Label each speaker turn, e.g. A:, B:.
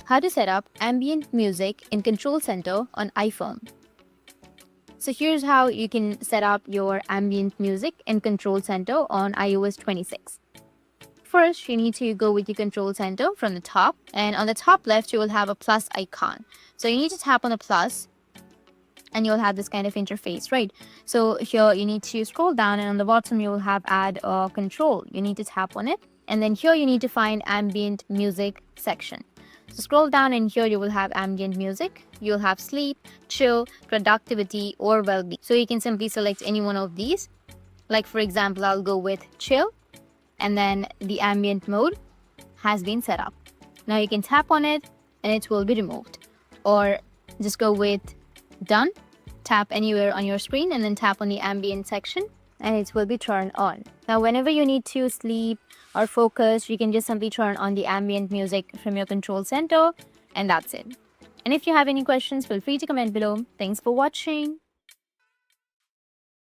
A: How to set up ambient music in Control Center on iPhone. So here's how you can set up your ambient music in Control Center on iOS 26. First, you need to go with your Control Center from the top, and on the top left, you will have a plus icon. So you need to tap on the plus, and you'll have this kind of interface, right? So here you need to scroll down, and on the bottom, you will have add a control. You need to tap on it, and then here you need to find ambient music section. So scroll down, and here you will have ambient music. You'll have sleep, chill, productivity, or well-being. So you can simply select any one of these. Like for example, I'll go with chill, and then the ambient mode has been set up. Now you can tap on it and it will be removed. Or just go with done, tap anywhere on your screen and then tap on the ambient section and it will be turned on. Now whenever you need to sleep or focus, you can just simply turn on the ambient music from your control center, and that's it. And if you have any questions, feel free to comment below. Thanks for watching.